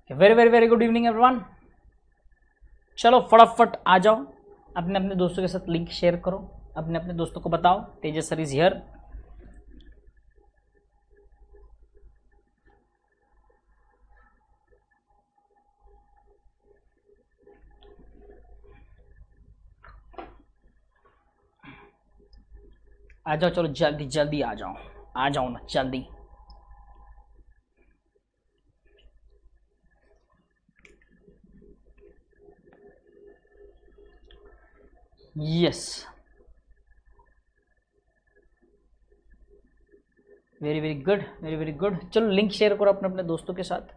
Very very very good evening everyone. चलो फटाफट आ जाओ, अपने अपने दोस्तों के साथ लिंक शेयर करो, अपने अपने दोस्तों को बताओ तेजस सर इज हियर। आ जाओ, चलो जल्दी जल्दी आ जाओ, आ जाओ ना जल्दी। Yes, very very good, very very good. चलो लिंक शेयर करो अपने अपने दोस्तों के साथ,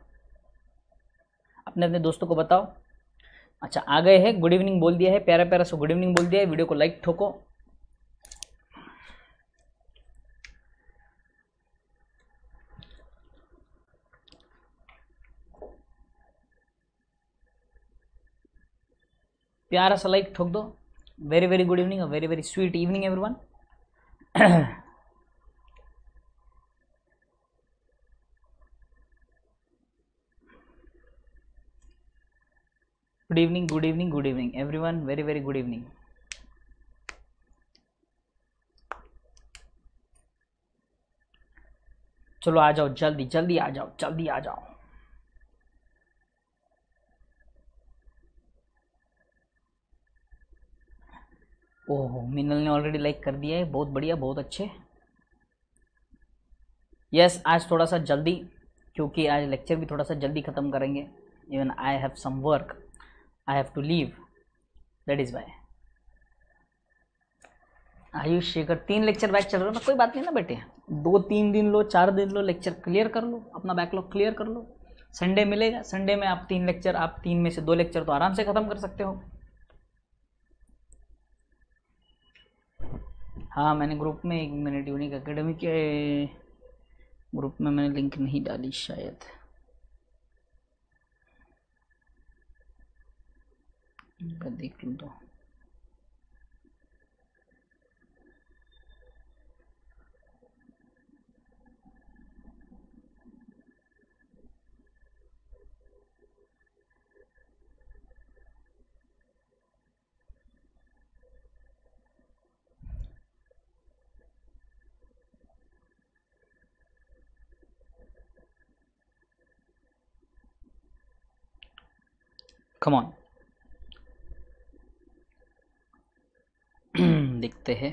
अपने अपने दोस्तों को बताओ। अच्छा आ गए हैं, गुड इवनिंग बोल दिया है, प्यारा प्यारा सो गुड इवनिंग बोल दिया है। वीडियो को लाइक ठोको। प्यारा सा लाइक ठोक दो। Very very good evening, very very sweet evening everyone. Good evening, good evening, good evening everyone, very very good evening. चलो आ जाओ, जल्दी जल्दी आ जाओ, जल्दी आ जाओ। ओहो, मिनल ने ऑलरेडी लाइक कर दिया है, बहुत बढ़िया, बहुत अच्छे। यस, आज थोड़ा सा जल्दी, क्योंकि आज लेक्चर भी थोड़ा सा जल्दी ख़त्म करेंगे। Even I have some work, I have to leave, that is why. Ayush Shekhar 3 lecture back चल रहे हो ना, कोई बात नहीं ना बेटे, 2-3 दिन लो, 4 दिन लो, लेक्चर क्लियर कर लो, अपना बैकलॉग क्लियर कर लो। संडे मिलेगा, संडे में आप 3 लेक्चर, आप 3 में से 2 लेक्चर तो आराम से ख़त्म कर सकते हो। हाँ मैंने ग्रुप में 1 मिनट यूनिक एकेडमी के ग्रुप में मैंने लिंक नहीं डाली शायद, देख लूँ तो। कम ऑन, देखते हैं।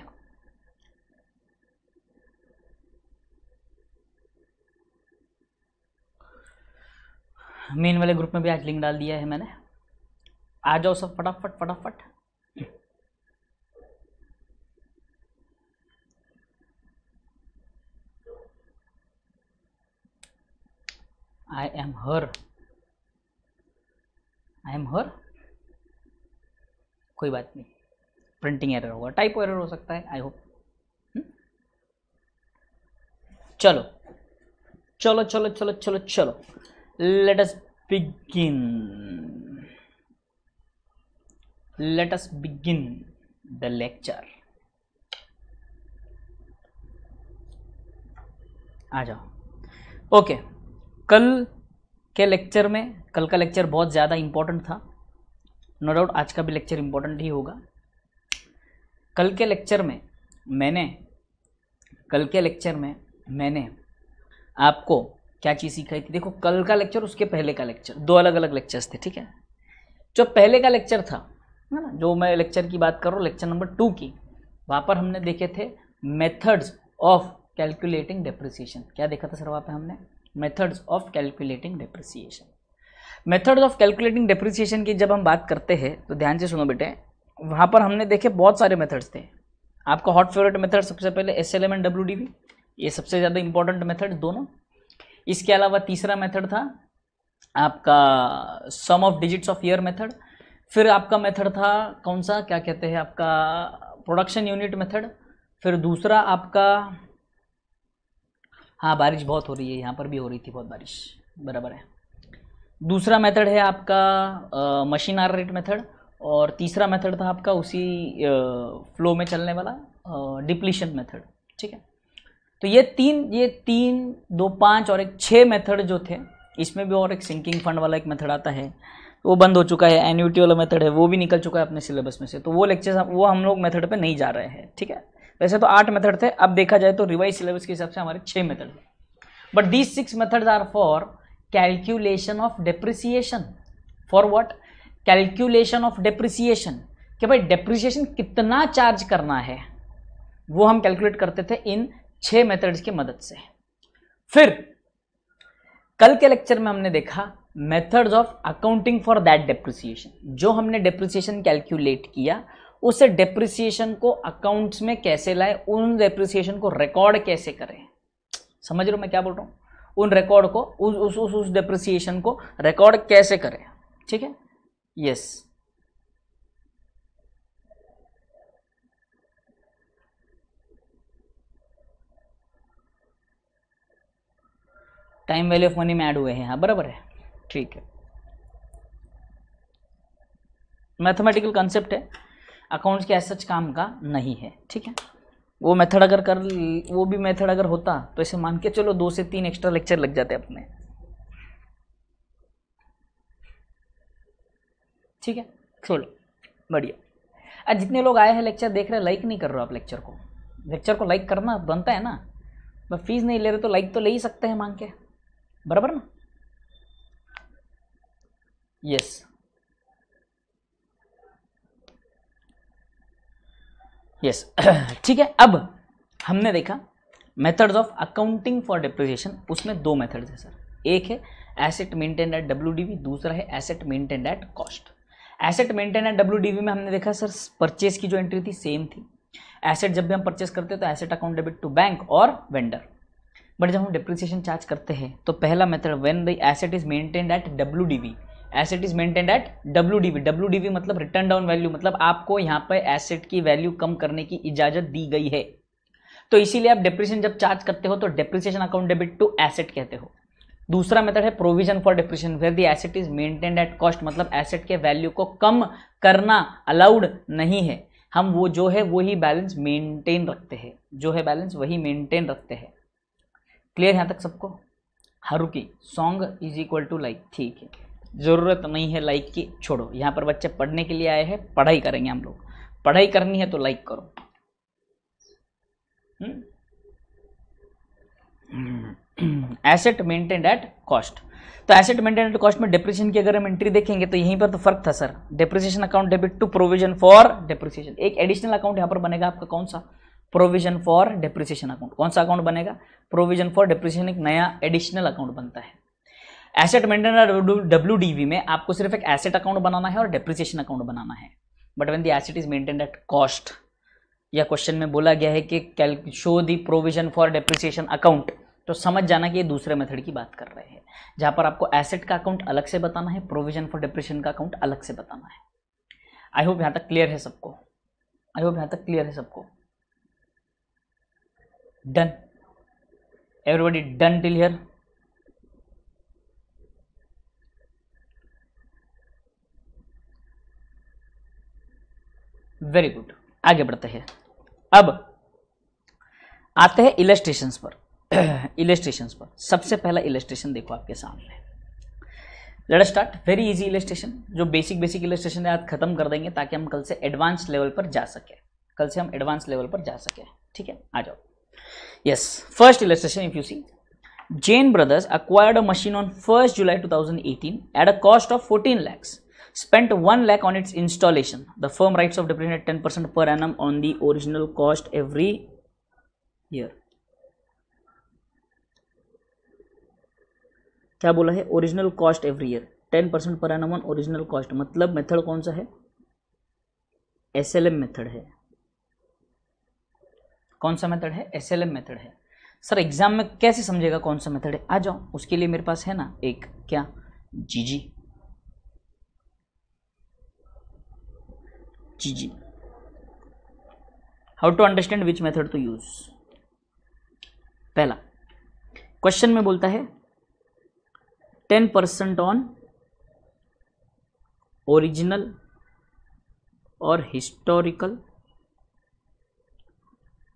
मेन वाले ग्रुप में भी आज लिंक डाल दिया है मैंने, आ जाओ सब फटाफट फटाफट। I am her, I am हर, कोई बात नहीं, प्रिंटिंग एरर होगा, टाइपो एरर हो सकता है, आई होप। चलो चलो चलो चलो चलो चलो, let us begin, let us begin the lecture. आ जाओ। ओके, कल के लेक्चर में, कल का लेक्चर बहुत ज़्यादा इम्पोर्टेंट था, नो डाउट आज का भी लेक्चर इम्पोर्टेंट ही होगा। कल के लेक्चर में मैंने आपको क्या चीज़ सिखाई थी। देखो कल का लेक्चर, उसके पहले का लेक्चर, 2 अलग अलग लेक्चर्स थे, ठीक है। जो पहले का लेक्चर था ना, जो मैं लेक्चर की बात कर रहा हूँ, लेक्चर नंबर 2 की, वहाँ पर हमने देखे थे मेथड्स ऑफ कैलकुलेटिंग डेप्रिसिएशन। क्या देखा था सर वहाँ पे हमने? Methods of calculating depreciation. Methods of calculating depreciation की जब हम बात करते हैं तो ध्यान से सुनो बेटे, वहाँ पर हमने देखे बहुत सारे मेथड्स थे। आपका हॉट फेवरेट मेथड सबसे पहले SLM एंड WDV, ये सबसे ज़्यादा इंपॉर्टेंट मेथड दोनों। इसके अलावा तीसरा मेथड था आपका sum of digits of year method. फिर आपका मेथड था कौन सा, क्या कहते हैं आपका, प्रोडक्शन यूनिट मेथड। फिर दूसरा आपका, हाँ बारिश बहुत हो रही है, यहाँ पर भी हो रही थी बहुत बारिश, बराबर है। दूसरा मेथड है आपका मशीन आर रेट मेथड, और तीसरा मेथड था आपका उसी फ्लो में चलने वाला डिप्लीशन मेथड, ठीक है। तो ये तीन 2, 5 और एक 6 मेथड जो थे, इसमें भी और एक सिंकिंग फंड वाला एक मेथड आता है, वो बंद हो चुका है। एन्युटी वाला मेथड है, वो भी निकल चुका है अपने सिलेबस में से, तो वो लेक्चर्स वो हम लोग मेथड पे नहीं जा रहे हैं, ठीक है। वैसे तो 8 मेथड थे, अब देखा जाए तो रिवाइज सिलेबस के हिसाब से हमारे 6 मेथड हैं, but these 6 methods are for calculation of depreciation. For what? Calculation of depreciation, कि भाई डेप्रिसिएशन कितना चार्ज करना है, वो हम कैलकुलेट करते थे इन 6 मेथड्स की मदद से। फिर कल के लेक्चर में हमने देखा methods of accounting for that depreciation. जो हमने डेप्रिसिएशन कैलकुलेट किया, उस डेप्रिसिएशन को अकाउंट्स में कैसे लाए, उन डेप्रिसिएशन को रिकॉर्ड कैसे करें। समझ रहे हो मैं क्या बोल रहा हूं? उन रिकॉर्ड को उस डेप्रिसिएशन को रिकॉर्ड कैसे करें, ठीक है। Yes, time value of money में ऐड हुए हैं, हाँ बराबर है, ठीक है। मैथमेटिकल कॉन्सेप्ट है, अकाउंट्स के ऐसा सच काम का नहीं है, ठीक है। वो मेथड अगर वो भी मेथड अगर होता तो ऐसे मान के चलो 2 से 3 एक्स्ट्रा लेक्चर लग जाते अपने, ठीक है। छोड़ो, बढ़िया। आज जितने लोग आए हैं लेक्चर देख रहे हैं, लाइक नहीं कर रहे हो आप लेक्चर को लाइक करना बनता है ना। बस फीस नहीं ले रहे तो लाइक तो ले ही सकते हैं मांग के, बराबर ना। यस, यस ठीक है। अब हमने देखा methods of accounting for depreciation, उसमें 2 मेथड्स है सर। एक है एसेट मेंटेन एट WDV, दूसरा है asset maintain at cost. Asset maintain at WDV में हमने देखा सर परचेज की जो एंट्री थी सेम थी। एसेट जब भी हम परचेस करते हैं तो asset account debit to bank और वेंडर, बट जब हम डेप्रिसिएशन चार्ज करते हैं तो पहला method when the asset is maintained at WDV, asset is maintained at WDV मतलब रिटर्न डाउन वैल्यू, मतलब आपको यहाँ पर एसेट की वैल्यू कम करने की इजाजत दी गई है, तो इसीलिए आप डेप्रिसिएशन जब चार्ज करते हो तो depreciation account debit to asset कहते हो। दूसरा मेथड है provision for depreciation where the asset is maintained at cost, मतलब एसेट के वैल्यू को कम करना अलाउड नहीं है, हम वो जो है वही बैलेंस मेंटेन रखते हैं, जो है बैलेंस वही मेंटेन रखते हैं। क्लियर यहाँ तक सबको? हारुकी song is equal to like, ठीक है, जरूरत नहीं है लाइक की, छोड़ो। यहाँ पर बच्चे पढ़ने के लिए आए हैं, पढ़ाई करेंगे हम लोग, पढ़ाई करनी है तो लाइक करो। एसेट मेंटेन्ड एट कॉस्ट, तो एसेट मेंटेन्ड एट कॉस्ट में डेप्रिसिएशन की अगर हम एंट्री देखेंगे तो यहीं पर तो फर्क था sir, depreciation account debit to provision for depreciation. एक एडिशनल अकाउंट यहाँ पर बनेगा आपका, कौन सा? Provision for depreciation account. कौन सा अकाउंट बनेगा? प्रोविजन फॉर डेप्रिसिएशन, एक नया एडिशनल अकाउंट बनता है। एसेट मेंटेन एट WDV में आपको सिर्फ एक एसेट अकाउंट बनाना है और डेप्रिसिएशन अकाउंट बनाना है, but when the asset is maintained at cost, या क्वेश्चन में बोला गया है कि show the provision for depreciation account, तो समझ जाना कि ये दूसरे मेथड की बात कर रहे हैं, जहां पर आपको एसेट का अकाउंट अलग से बताना है, प्रोविजन फॉर डेप्रिसिएशन का अकाउंट अलग से बताना है। आई होप यहां तक क्लियर है सबको? आई होप यहां तक क्लियर है सबको? Done? Everybody done till here? Very good, आगे बढ़ते हैं। अब आते हैं इलस्ट्रेशंस पर। इलस्ट्रेशंस पर सबसे पहला इलस्ट्रेशन देखो आपके सामने। Let us start, very easy illustration, जो बेसिक इलस्ट्रेशन है आज खत्म कर देंगे ताकि हम कल से एडवांस लेवल पर जा सके, ठीक है। आ जाओ। Yes, first illustration, if you see, Jain Brothers acquired a machine on 1st July 2018 at a cost of 14 lakhs, spent 1 lakh on its installation. The firm writes of depreciation at 10% per annum on the original cost every year. क्या बोला है? Original cost every year 10% per annum on original cost, मतलब method कौन सा है? SLM method है। कौन सा मेथड है? SLM मेथड है। सर एग्जाम में कैसे समझेगा कौन सा मेथड है? आ जाओ, उसके लिए मेरे पास है ना एक क्या, जीजी। How to understand which method to use. पहला क्वेश्चन में बोलता है 10% ऑन ओरिजिनल और हिस्टोरिकल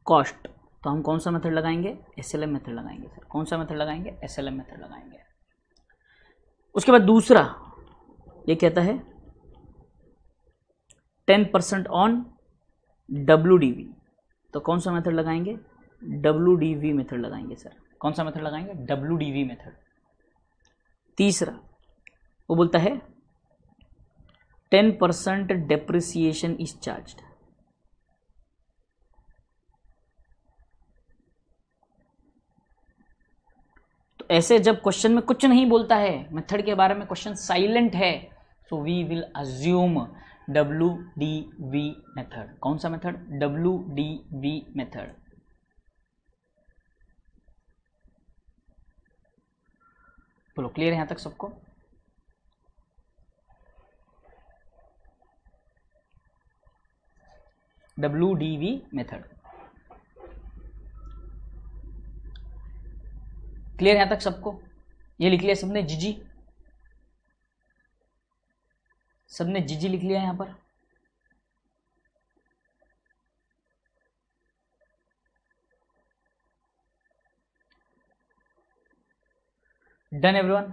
कॉस्ट, तो हम कौन सा मेथड लगाएंगे? SLM मेथड लगाएंगे सर। कौन सा मेथड लगाएंगे? SLM मेथड लगाएंगे। उसके बाद दूसरा ये कहता है 10% ऑन WDV, तो कौन सा मेथड लगाएंगे? WDV मेथड लगाएंगे सर। कौन सा मेथड लगाएंगे? WDV method. तीसरा वो बोलता है 10% डेप्रिसिएशन इज चार्ज्ड। तो ऐसे जब क्वेश्चन में कुछ नहीं बोलता है मेथड के बारे में, क्वेश्चन साइलेंट है, so we will assume WDV method. कौन सा मेथड? WDV method. बोलो क्लियर है यहां तक सबको? WDV मेथड क्लियर यहां तक सबको? ये लिख लिया सबने? जीजी, सबने जीजी लिख लिया यहां पर? Done everyone?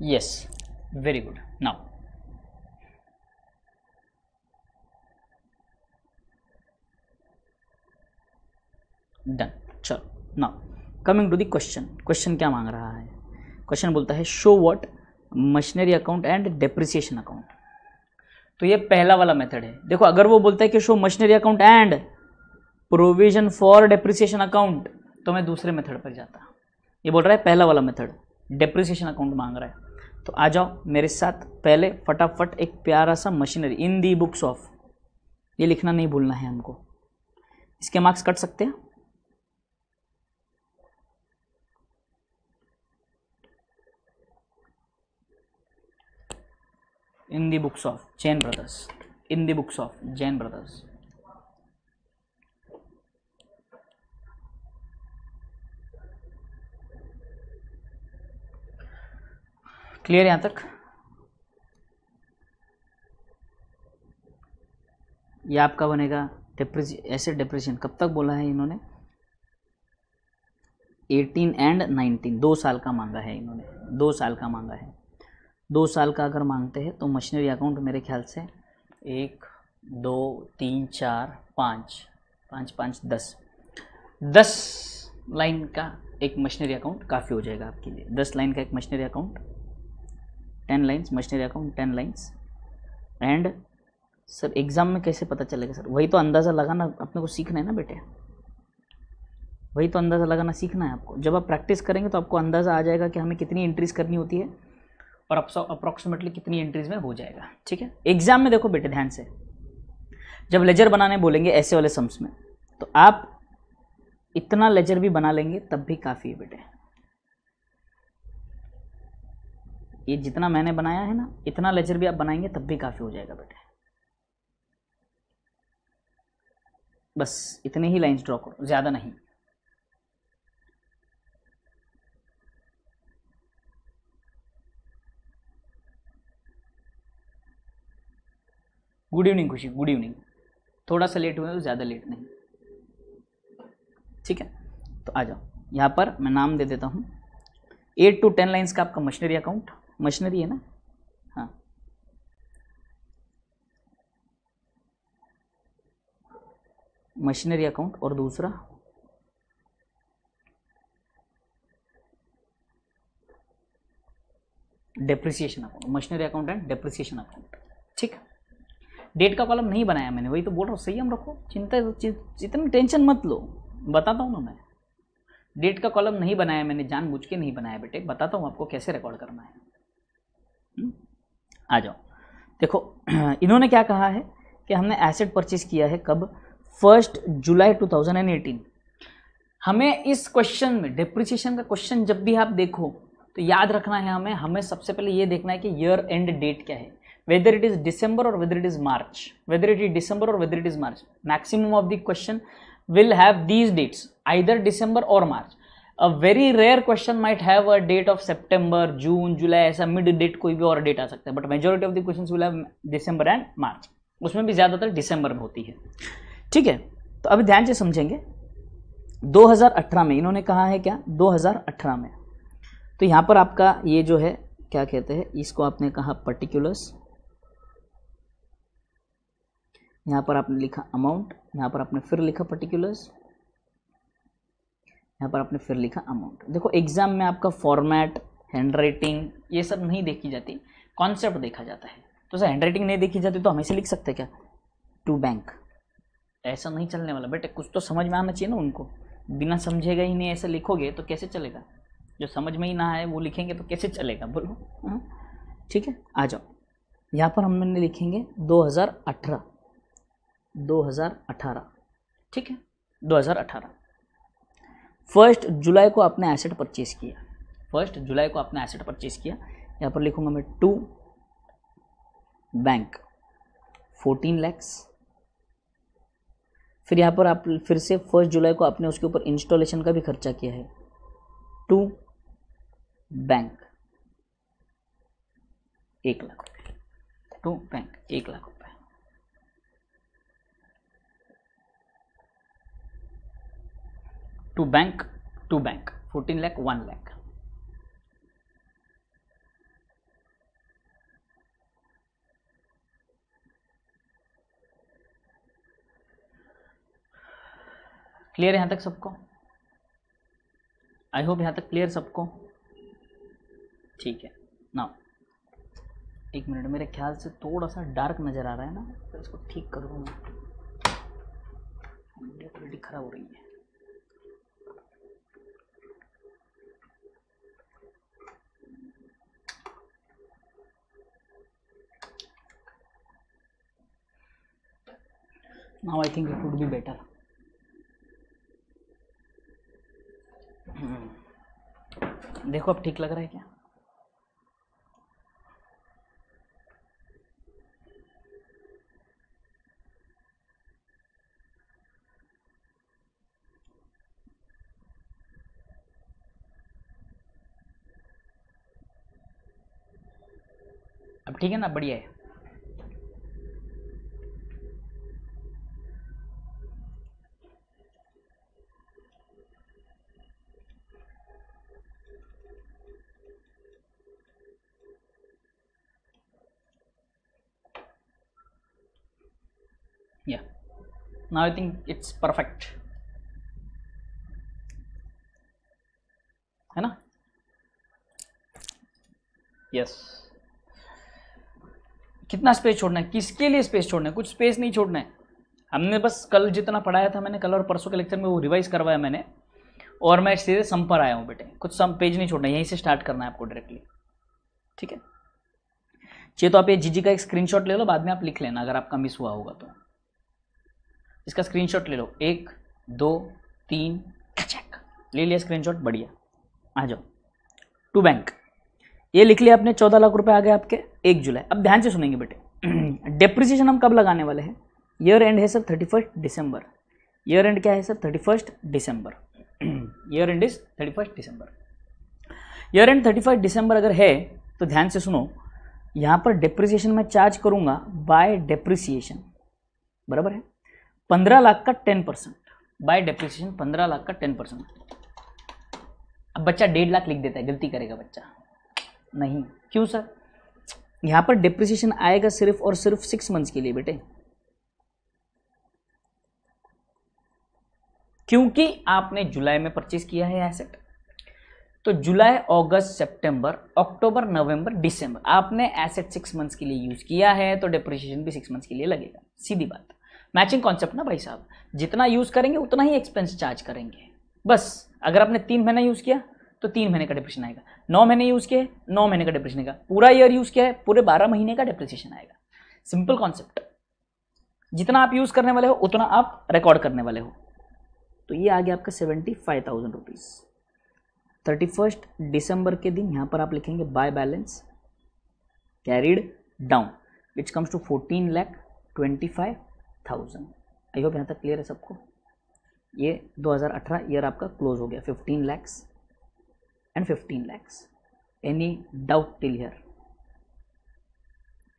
yes, very good. Now done. चलो now coming to the question. Question क्या मांग रहा है? क्वेश्चन बोलता है show what machinery account and depreciation account. तो ये पहला वाला मेथड है। देखो अगर वो बोलता है कि show machinery account and provision for depreciation account, तो मैं दूसरे मेथड पर जाता। ये बोल रहा है पहला वाला मेथड, डेप्रिसिएशन अकाउंट मांग रहा है। तो आ जाओ मेरे साथ, पहले फटाफट एक प्यारा सा machinery in the books of, ये लिखना नहीं भूलना है हमको। इसके मार्क्स कट सकते हैं। In the books of Jain brothers, in the books of Jain brothers. Clear यहां तक? ये आपका बनेगा एसेट डेप्रिसिएशन। कब तक बोला है इन्होंने? 18 एंड 19, 2 साल का मांगा है इन्होंने, 2 साल का मांगा है। 2 साल का अगर मांगते हैं तो मशीनरी अकाउंट मेरे ख्याल से 1 2 3 4 5 5 5 10 लाइन का एक मशीनरी अकाउंट काफ़ी हो जाएगा आपके लिए। 10 लाइन का एक machinery account, 10 lines machinery account, 10 lines. And sir exam में कैसे पता चलेगा सर? वही तो अंदाज़ा लगाना अपने को सीखना है ना बेटे, वही तो अंदाज़ा लगाना सीखना है आपको। जब आप प्रैक्टिस करेंगे तो आपको अंदाज़ा आ जाएगा कि हमें कितनी एंट्रीज करनी होती है और अप्रॉक्सीमेटली कितनी एंट्रीज में हो जाएगा। ठीक है, एग्जाम में देखो बेटे ध्यान से, जब लेजर बनाने बोलेंगे ऐसे वाले सम्स में, तो आप इतना लेजर भी बना लेंगे तब भी काफ़ी है बेटे। ये जितना मैंने बनाया है ना, इतना लेजर भी आप बनाएंगे तब भी काफ़ी हो जाएगा बेटे। बस इतने ही लाइंस ड्रॉ करो, ज़्यादा नहीं। गुड इवनिंग खुशी, गुड इवनिंग। थोड़ा सा लेट हुआ तो ज़्यादा लेट नहीं, ठीक है। तो आ जाओ, यहाँ पर मैं नाम दे देता हूँ 8 to 10 लाइन्स का आपका मशीनरी अकाउंट, मशीनरी है ना, हाँ। मशीनरी अकाउंट और दूसरा depreciation account, machinery account and depreciation account, ठीक। डेट का कॉलम नहीं बनाया मैंने, वही तो बोल रहा हूँ, संयम रखो, इतनी टेंशन मत लो, बताता हूँ ना मैं। डेट का कॉलम नहीं बनाया मैंने, जानबूझ के नहीं बनाया बेटे, बताता हूँ आपको कैसे रिकॉर्ड करना है। आ जाओ, देखो इन्होंने क्या कहा है कि हमने एसेट परचेज किया है कब? 1 जुलाई 2018। हमें इस क्वेश्चन में डिप्रिसिएशन का क्वेश्चन जब भी आप देखो तो याद रखना है हमें सबसे पहले ये देखना है कि ईयर एंड डेट क्या है, whether it is December or whether it is March, whether it is December or whether it is March. Maximum of the question will have these dates, either December or March. A very rare question might have a date of September, June, July, ऐसा mid date कोई भी और date आ सकता है, but majority of the questions will have December and March, उसमें भी ज़्यादातर दिसंबर में होती है। ठीक है, तो अभी ध्यान से समझेंगे। 2018 में इन्होंने कहा है क्या, 2018 में, तो यहाँ पर आपका ये जो है क्या कहते हैं, इसको आपने कहा पर्टिकुलर्स, यहाँ पर आपने लिखा अमाउंट, यहाँ पर आपने फिर लिखा पर्टिकुलर्स, यहाँ पर आपने फिर लिखा अमाउंट। देखो एग्जाम में आपका फॉर्मेट, हैंडराइटिंग ये सब नहीं देखी जाती, कॉन्सेप्ट देखा जाता है। तो सर हैंडराइटिंग नहीं देखी जाती तो हम ऐसे लिख सकते हैं क्या, टू बैंक, ऐसा नहीं चलने वाला बेटे, कुछ तो समझ में आना चाहिए ना उनको, बिना समझेगा ही नहीं ऐसे लिखोगे तो कैसे चलेगा, जो समझ में ही ना आए वो लिखेंगे तो कैसे चलेगा, बोलो। ठीक है, आ जाओ, यहाँ पर हमने लिखेंगे 2018, ठीक है, 2018। 1 जुलाई को आपने एसेट परचेज किया, 1 जुलाई को आपने एसेट परचेज किया, यहाँ पर लिखूंगा मैं टू बैंक 14 lakhs। फिर यहाँ पर आप फिर से 1 जुलाई को आपने उसके ऊपर इंस्टॉलेशन का भी खर्चा किया है, टू बैंक 1 लाख रुपये, टू बैंक 1 लाख रुपये। To bank 14 lakh 1 lakh. Clear है यहाँ तक सबको? आई होप यहाँ तक क्लियर सबको। ठीक है, नाउ एक मिनट, मेरे ख्याल से थोड़ा सा डार्क नज़र आ रहा है ना, तो इसको ठीक कर दूँ मैं, क्वालिटी खराब हो रही है। Now I think it would be better. देखो अब ठीक लग रहा है क्या? अब ठीक है ना, बढ़िया है। Yeah, now I think it's perfect, है ना? यस। कितना स्पेस छोड़ना है, किसके लिए स्पेस छोड़ना है? कुछ स्पेस नहीं छोड़ना है। हमने बस कल जितना पढ़ाया था मैंने, कल और परसों के लेक्चर में वो रिवाइज करवाया मैंने, और मैं सीधे सम पर आया हूँ बेटे। कुछ सम पेज नहीं छोड़ना, यहीं से स्टार्ट करना है आपको डायरेक्टली, ठीक है? चाहिए तो आप ये जीजी का एक स्क्रीनशॉट ले लो, बाद में आप लिख लेना अगर आपका मिस हुआ होगा तो। इसका स्क्रीनशॉट ले लो, 1 2 3 चेक, ले लिया स्क्रीनशॉट, बढ़िया। आ जाओ, टू बैंक ये लिख लिया आपने, 14 लाख रुपए आ गए आपके 1 जुलाई। अब ध्यान से सुनेंगे बेटे, डेप्रिसिएशन हम कब लगाने वाले हैं? ईयर एंड है सर 31 दिसंबर। ईयर एंड क्या है sir? 31 December. Year and is 31 December. Year and 31 दिसंबर अगर है तो ध्यान से सुनो, यहाँ पर डेप्रिसिएशन मैं चार्ज करूंगा बाय डेप्रिसिएशन, बराबर है 15 लाख का 10%, बाय डेप्रिसिएशन 15 लाख का 10%। अब बच्चा 1.5 लाख लिख देता है, गलती करेगा बच्चा? नहीं, क्यों सर? यहां पर डेप्रिसिएशन आएगा सिर्फ और सिर्फ 6 मंथ्स के लिए बेटे, क्योंकि आपने जुलाई में परचेज किया है एसेट। तो जुलाई, अगस्त, सितंबर, अक्टूबर, नवंबर, दिसंबर आपने एसेट 6 मंथ्स के लिए यूज किया है, तो डेप्रिसिएशन भी 6 मंथ्स के लिए लगेगा। सीधी बात, मैचिंग कॉन्सेप्ट ना भाई साहब, जितना यूज करेंगे उतना ही एक्सपेंस चार्ज करेंगे। बस अगर आपने 3 महीना यूज किया तो 3 महीने का डिप्रेशन आएगा, 9 महीने यूज किए 9 महीने का डिप्रेशन आएगा, पूरा ईयर यूज किया है पूरे 12 महीने का डिप्रेशन आएगा। सिंपल कॉन्सेप्ट, जितना आप यूज करने वाले हो उतना आप रिकॉर्ड करने वाले हो। तो ये आ गया आपका 75,000 रुपीज। 31 दिसंबर के दिन यहाँ पर आप लिखेंगे by balance carried down, which comes to 14,25,000। I hope यहाँ तक क्लियर है सबको। ये 2018 ईयर आपका क्लोज हो गया, 15 lakhs and 15 lakhs. Any doubt till here?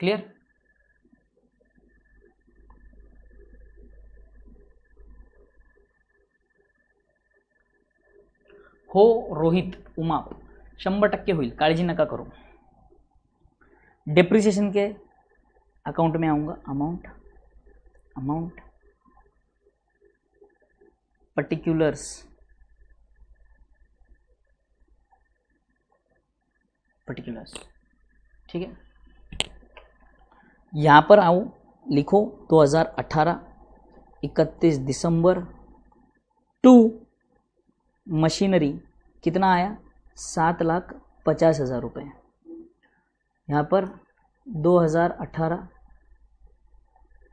Clear? हो रोहित उमाप 100% होईल, काळजी नका करू. डेप्रिसिएशन के अकाउंट में आऊंगा. अमाउंट पर्टिकुलर्स ठीक है. यहां पर आऊं, लिखो 2018 31 दिसंबर टू मशीनरी कितना आया 7,50,000 रुपये. यहाँ पर 2018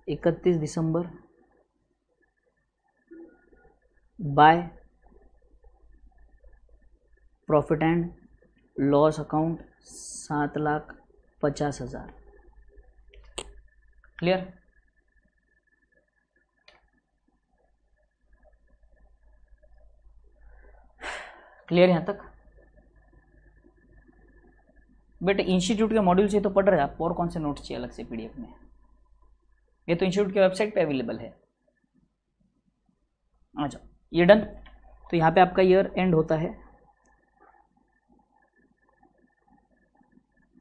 31 December by profit and loss account 7,50,000. Clear? Clear यहाँ तक? बेटे इंस्टीट्यूट के मॉड्यूल से तो पढ़ रहे हैं आप, और कौन से नोट्स चाहिए अलग से पीडीएफ में? ये तो इंस्टीट्यूट के वेबसाइट पे अवेलेबल है. आ जाओ, ये डन. तो यहाँ पे आपका ईयर एंड होता है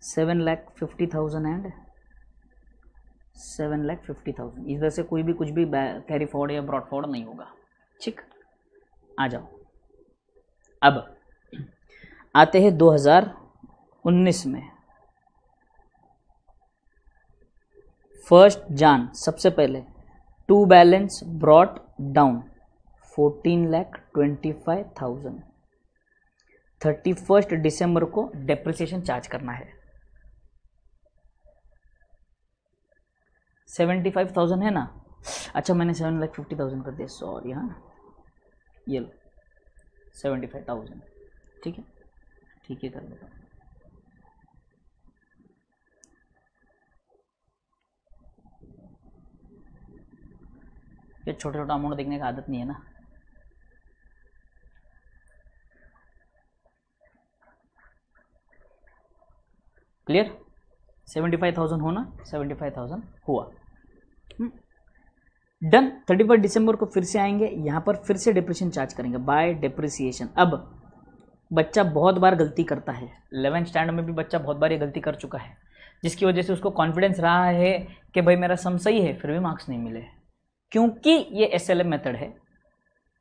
7,50,000 एंड 7,50,000. इधर से कोई भी कुछ भी कैरी फॉरवर्ड या ब्रॉड फॉरवर्ड नहीं होगा. ठीक, आ जाओ. अब आते हैं 2019 में. 1 जनवरी सबसे पहले टू बैलेंस ब्रॉट डाउन 14,25,000. 31 दिसंबर को डेप्रिसिएशन चार्ज करना है. 75,000 है ना. अच्छा मैंने 7,50,000 कर दिया, सॉरी. हाँ ये लो 75,000. ठीक है, ठीक है कर देता हूँ. ये छोटा छोटा अमाउंट देखने का आदत नहीं है ना. क्लियर? 75,000 होना, 75,000 हुआ. डन. 31 दिसंबर को फिर से आएंगे, यहाँ पर फिर से डिप्रेशन चार्ज करेंगे बाय डेप्रिसिएशन. अब बच्चा बहुत बार गलती करता है, 11th स्टैंडर्ड में भी बच्चा बहुत बार ये गलती कर चुका है, जिसकी वजह से उसको कॉन्फिडेंस रहा है कि भाई मेरा सम सही है, फिर भी मार्क्स नहीं मिले. क्योंकि ये SLM मेथड है.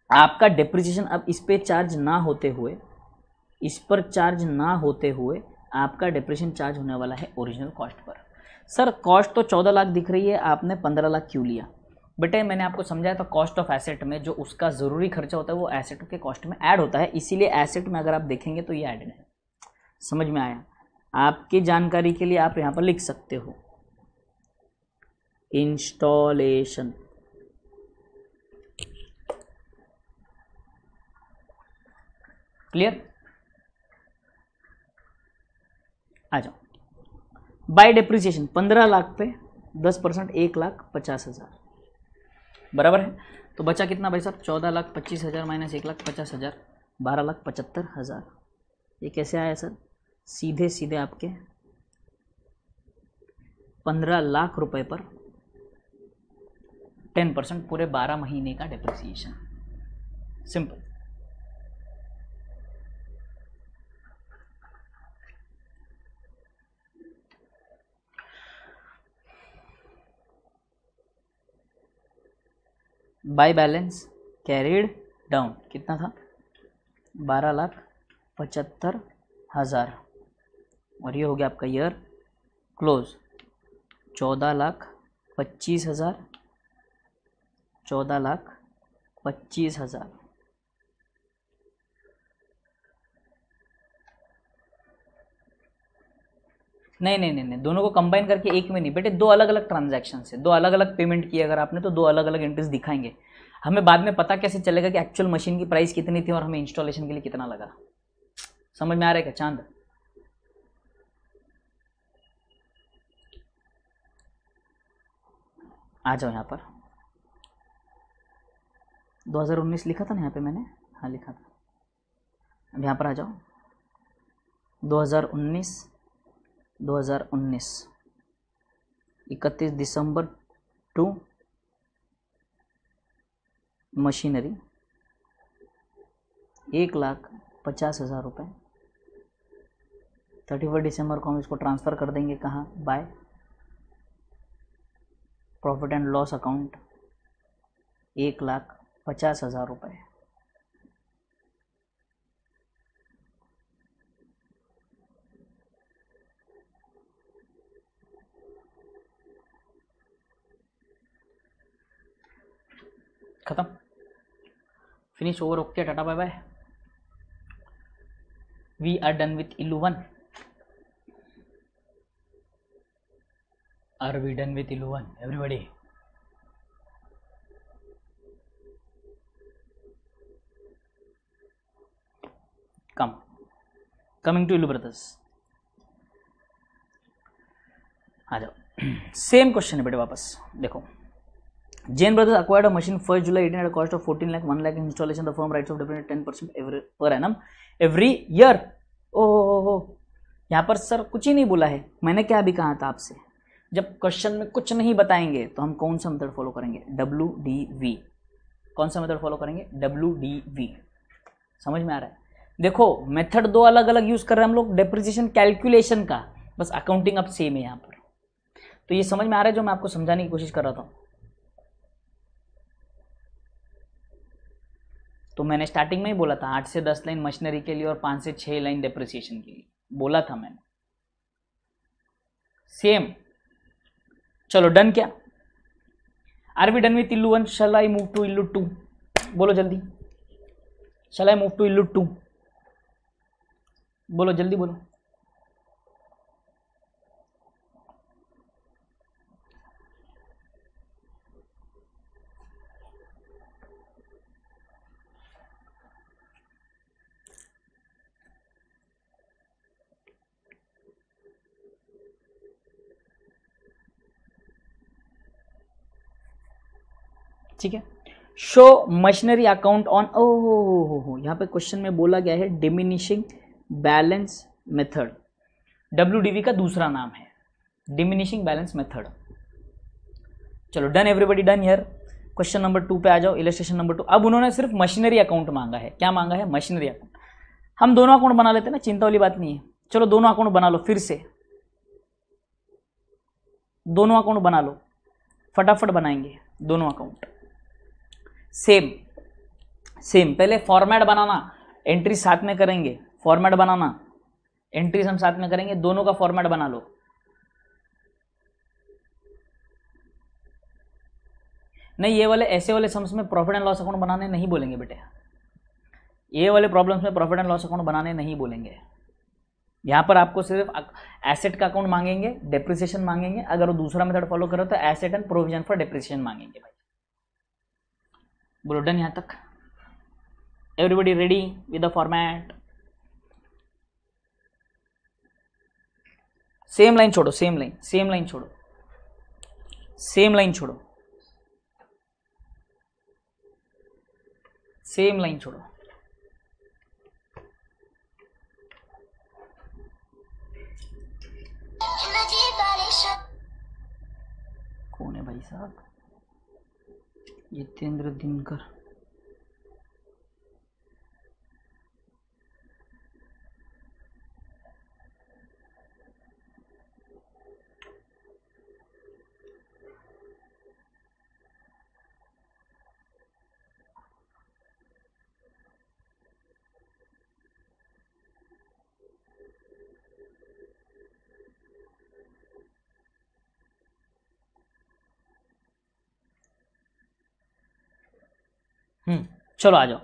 आपका डेप्रिसिएशन अब इस पर चार्ज ना होते हुए, इस पर चार्ज ना होते हुए आपका डेप्रिसिएशन चार्ज होने वाला है original cost per. Sir cost तो 14 लाख दिख रही है, आपने 15 लाख क्यों लिया? बेटे मैंने आपको समझाया था, कॉस्ट ऑफ एसेट में जो उसका ज़रूरी खर्चा होता है वो एसेट के कॉस्ट में ऐड होता है, इसीलिए एसेट में अगर आप देखेंगे तो ये ऐड है. समझ में आया? आपकी जानकारी के लिए आप यहाँ पर लिख सकते हो इंस्टॉलेशन. क्लियर? आ जाओ. बाय डेप्रिसिएशन 15 लाख पे 10% 1,50,000 बराबर है. तो बचा कितना भाई साहब? 14,25,000 माइनस 1,50,000 12,75,000. ये कैसे आया सर? सीधे सीधे आपके 15 लाख रुपए पर 10% पूरे 12 महीने का depreciation. Simple. Bye balance carried down कितना था? 12,75,000. और ये हो गया आपका ईयर क्लोज 14,25,000. 14,25,000. नहीं, दोनों को कंबाइन करके एक में नहीं बेटे, दो अलग अलग ट्रांजैक्शन से दो अलग अलग पेमेंट किए अगर आपने तो दो अलग अलग एंट्रीज दिखाएंगे. हमें बाद में पता कैसे चलेगा कि एक्चुअल मशीन की प्राइस कितनी थी और हमें इंस्टॉलेशन के लिए कितना लगा? समझ में आ रहा है क्या चांद? आ जाओ यहाँ पर. 2019 लिखा था ना यहाँ पे मैंने? हाँ लिखा था. अब यहाँ पर आ जाओ. 2019 31 दिसंबर टू मशीनरी 1,50,000 रुपये। 31 दिसंबर को हम इसको ट्रांसफ़र कर देंगे कहाँ, by profit and loss account 1,50,000 रुपये। खत्म, finish, over, okay, tata bye bye. We are done with illu 1। Are we done with illu 1 everybody? Coming to illu brothers, आ जाओ। सेम क्वेश्चन है बेटे, वापस देखो। Jain Brothers acquired a machine 1st July 18 at a cost of 14 lakh, 1 lakh installation. The firm writes off depreciation 10% per annum every year. ओह, यहाँ पर sir कुछ ही नहीं बोला है। मैंने क्या अभी कहा था आपसे, जब क्वेश्चन में कुछ नहीं बताएंगे तो हम कौन सा मेथड फॉलो करेंगे, WDV। कौन सा मेथड फॉलो करेंगे, WDV। समझ में आ रहा है? देखो मेथड दो अलग अलग यूज कर रहे हैं हम लोग, डेप्रिसिएशन कैलकुलेशन का, बस अकाउंटिंग अब सेम है यहाँ पर। तो ये समझ में आ रहा है जो मैं आपको समझाने की कोशिश कर रहा था। तो मैंने स्टार्टिंग में ही बोला था 8 से 10 लाइन मशीनरी के लिए और 5 से 6 लाइन डेप्रिसिएशन के लिए बोला था मैंने, सेम। चलो डन क्या, are we done with illu 1? Shall I move to illu 2? बोलो जल्दी, शैल आई मूव टू इल्लू 2? बोलो जल्दी बोलो। ठीक है, शो मशीनरी अकाउंट ऑन, ओह यहाँ पे क्वेश्चन में बोला गया है डिमिनिशिंग बैलेंस मेथड। WDV का दूसरा नाम है डिमिनिशिंग बैलेंस मेथड। चलो done everybody, done here. Question number 2 पे आ जाओ, इलस्ट्रेशन नंबर 2। अब उन्होंने सिर्फ मशीनरी अकाउंट मांगा है। क्या मांगा है, मशीनरी अकाउंट। हम दोनों अकाउंट बना लेते हैं ना, चिंता वाली बात नहीं है। चलो दोनों अकाउंट बना लो, फिर से दोनों अकाउंट बना लो, फटाफट बनाएंगे दोनों अकाउंट। सेम सेम, पहले फॉर्मेट बनाना, एंट्री साथ में करेंगे। फॉर्मेट बनाना, एंट्रीज हम साथ में करेंगे, दोनों का फॉर्मेट बना लो। नहीं, ये वाले ऐसे वाले सम्स में प्रॉफिट एंड लॉस अकाउंट बनाने नहीं बोलेंगे बेटे। ये वाले प्रॉब्लम्स में प्रॉफिट एंड लॉस अकाउंट बनाने नहीं बोलेंगे। यहां पर आपको सिर्फ एसेट का अकाउंट मांगेंगे, डेप्रिसिएशन मांगेंगे। अगर वो दूसरा मेथड फॉलो करो तो asset and provision for depreciation मांगेंगे भाई। बोलो डन यहां तक? Everybody ready with the format? Same line छोड़ो, सेम लाइन, सेम लाइन छोड़ो, सेम लाइन छोड़ो, सेम लाइन छोड़ो। कौन है भाई साहब? जितेंद्र दिनकर। चलो आ जाओ।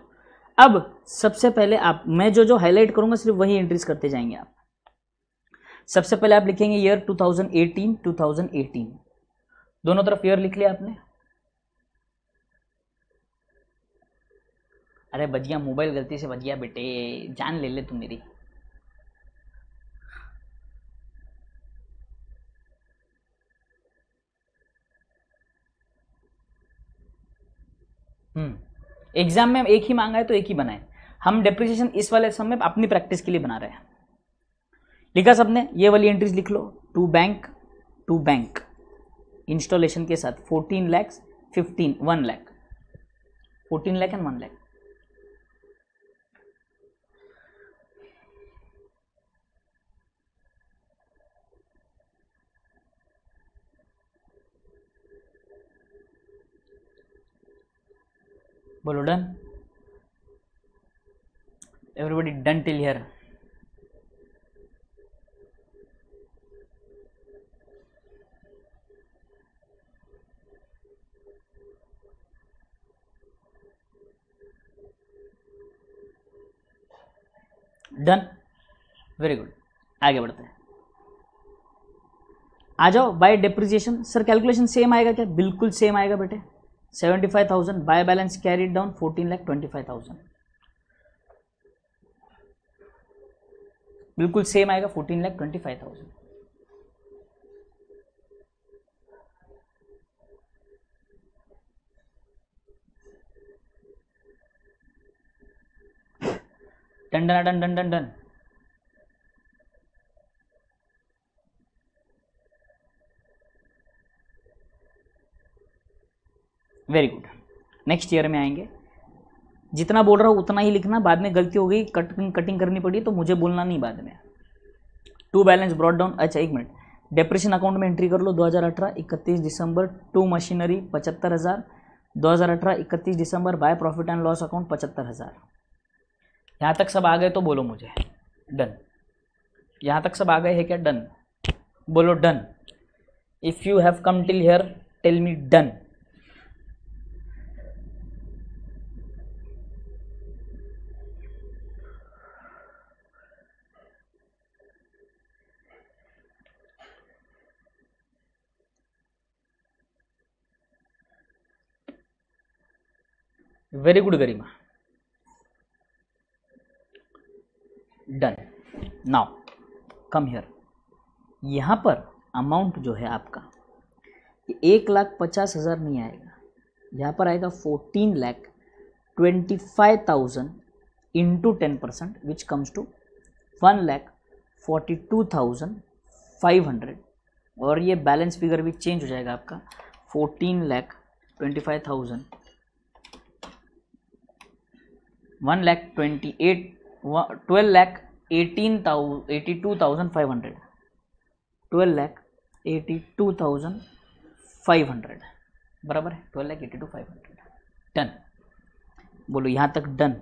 अब सबसे पहले आप, मैं जो हाईलाइट करूंगा सिर्फ वही एंट्रीज करते जाएंगे आप। सबसे पहले आप लिखेंगे ईयर 2018, 2018 दोनों तरफ ईयर लिख लिया आपने। अरे बच गया, मोबाइल गलती से बच गया बेटे, जान ले ले तू मेरी। एग्जाम में एक ही मांगा है तो एक ही बनाए। हम डेप्रिसिएशन इस वाले सम में अपनी प्रैक्टिस के लिए बना रहे हैं। लिखा सबने? ये वाली एंट्रीज लिख लो। टू बैंक इंस्टॉलेशन के साथ 14 लाख 1 लाख 14 लाख एंड 1 लाख। बोलो done? Everybody done till here? Done, very good. आगे बढ़ते हैं, आ जाओ। Bye depreciation sir calculation same आएगा क्या? बिल्कुल सेम आएगा बेटे। 75,000 बाय बैलेंस कैरीड डाउन 14,25,000, बिल्कुल सेम आएगा 14,25,000। Done done done done done done. Very good. Next year में आएंगे, जितना बोल रहा हूँ उतना ही लिखना, बाद में गलती हो गई कटिंग करनी पड़ी तो मुझे बोलना नहीं बाद में। टू बैलेंस ब्रॉड डाउन, अच्छा एक मिनट, डेप्रेशन अकाउंट में एंट्री कर लो 2018 31 December to machinery 75,000, 2018 31 December by profit and loss account 75,000। यहाँ तक सब आ गए तो बोलो मुझे डन। यहाँ तक सब आ गए है क्या? डन बोलो done. If you have come till here tell me done. Very good Garima, done. Now come here. यहाँ पर अमाउंट जो है आपका 1,50,000 नहीं आएगा, यहाँ पर आएगा 14,25,000 इंटू 10% विच कम्स टू 1,42,500। और ये बैलेंस फिगर भी चेंज हो जाएगा आपका 14,25,000 12,82,500 12,82,500 बराबर है 12,82,500। डन बोलो यहाँ तक डन।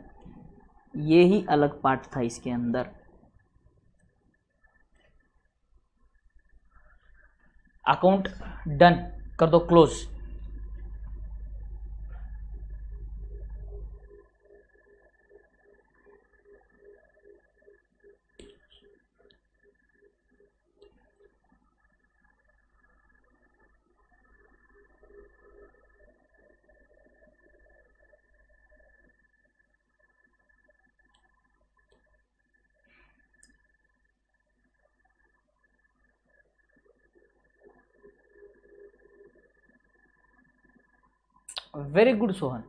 ये ही अलग पार्ट था इसके अंदर। अकाउंट डन कर दो close. Very good Sohan,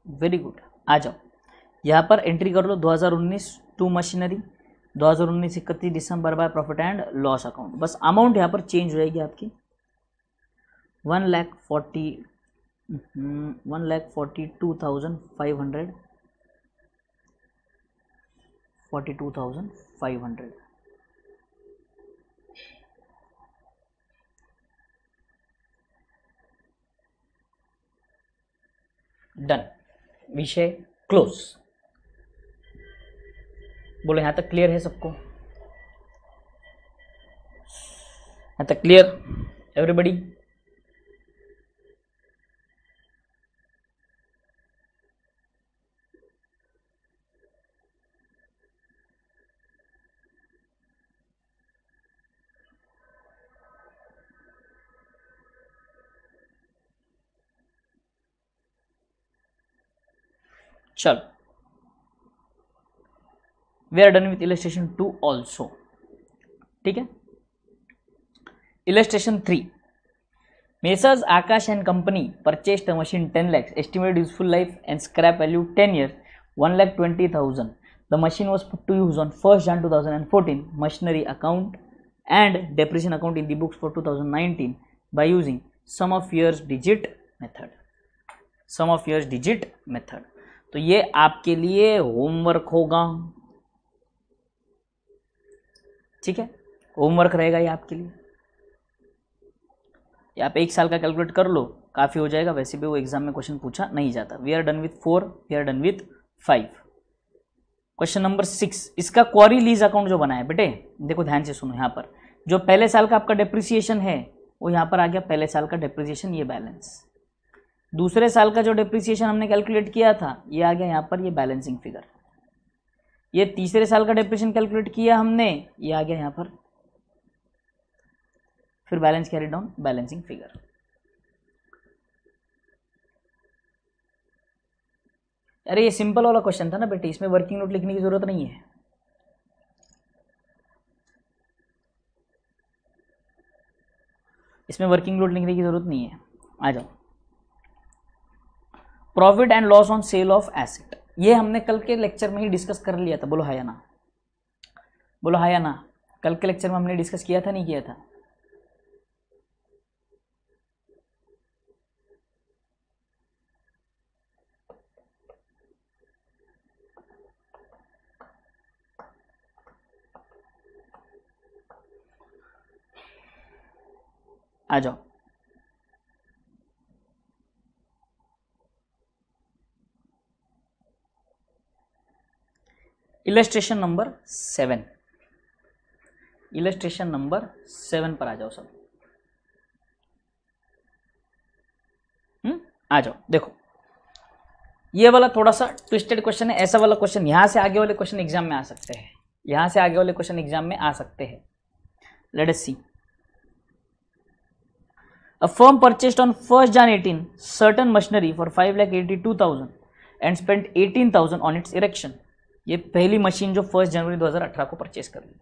very good. आ जाओ यहाँ पर एंट्री कर लो 2019 to machinery 2019 31 December by profit and loss account. बस अमाउंट यहाँ पर चेंज हो जाएगी आपकी 1,42,500 42,500। डन, विषय क्लोज। बोलो यहां तक क्लियर है सबको? यहां तक क्लियर एवरीबॉडी? चलो we are done with illustration 2 also. ठीक है, illustration 3 messrs Akash and company purchased a machine 10 lakhs, estimated useful life and scrap value 10 years 1,20,000। The machine was put to use on 1st Jan 2014. Machinery account and depreciation account in the books for 2019 by using sum of years digit method. sum of years digit method. तो ये आपके लिए homework होगा, ठीक है, homework रहेगा ये आपके लिए। ये आप 1 साल का कैलकुलेट कर लो, काफ़ी हो जाएगा। वैसे भी वो एग्जाम में क्वेश्चन पूछा नहीं जाता। We are done with 4, we are done with 5। Question number 6, इसका क्वारी लीज अकाउंट जो बना है बेटे, देखो ध्यान से सुनो। यहाँ पर जो पहले साल का आपका डेप्रिसिएशन है वो यहाँ पर आ गया, पहले साल का डेप्रिसिएशन, ये बैलेंस। दूसरे साल का जो डेप्रिसिएशन हमने कैलकुलेट किया था ये आ गया यहाँ पर, ये बैलेंसिंग फिगर। ये तीसरे साल का डेप्रिसिएशन कैलकुलेट किया हमने, ये आ गया यहाँ पर, फिर balance carry down, balancing figure. अरे ये सिंपल वाला क्वेश्चन था ना बेटे, इसमें वर्किंग नोट लिखने की जरूरत नहीं है। इसमें वर्किंग नोट लिखने की जरूरत नहीं है। आ जाओ, profit and loss on sale of asset, ये हमने कल के लेक्चर में ही डिस्कस कर लिया था। बोलो हां या ना, बोलो हां या ना। कल के लेक्चर में हमने डिस्कस किया था, नहीं किया था? आ जाओ, इलस्ट्रेशन नंबर 7, इलस्ट्रेशन नंबर 7 पर आ जाओ सब। आ जाओ, देखो ये वाला थोड़ा सा ट्विस्टेड क्वेश्चन है। ऐसा वाला क्वेश्चन यहां से आगे वाले क्वेश्चन एग्जाम में आ सकते हैं, यहां से आगे वाले क्वेश्चन एग्जाम में आ सकते हैं। Let us see. A firm purchased on 1st Jan 18 certain machinery for 5,82,000 and spent 18,000 on its erection. ये पहली मशीन जो 1 जनवरी 2018 को परचेस कर ली।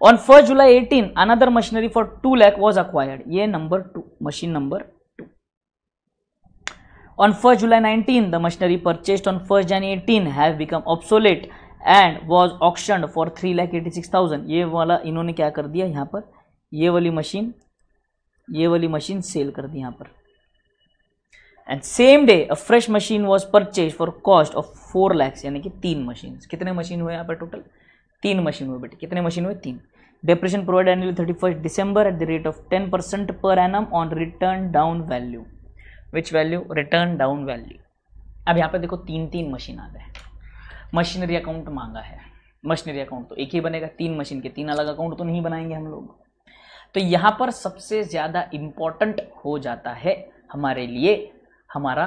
On 1st July 18 another machinery for 2 lakh was acquired. ये number 2, machine number 2। On 1st July 19 the machinery purchased on 1st January 18 have become obsolete and was auctioned for 3,86,000. ये वाला इन्होंने क्या कर दिया यहाँ पर, ये वाली मशीन सेल कर दी यहाँ पर। And same day a fresh machine was purchase for cost of 4 lakhs, यानी कि 3 मशीन। कितने मशीन हुए यहाँ पर टोटल? 3 मशीन हुए बेटे। कितने मशीन हुए? 3। Depreciation provide annually 31st December at the rate of 10% per annum on return down value. Which value? Return down value. अब यहाँ पर देखो 3 मशीन आ गए। मशीनरी अकाउंट मांगा है, मशीनरी अकाउंट तो एक ही बनेगा, 3 मशीन के 3 अलग अकाउंट तो नहीं बनाएंगे हम लोग। तो यहाँ पर सबसे ज़्यादा इम्पॉर्टेंट हो जाता है हमारे लिए हमारा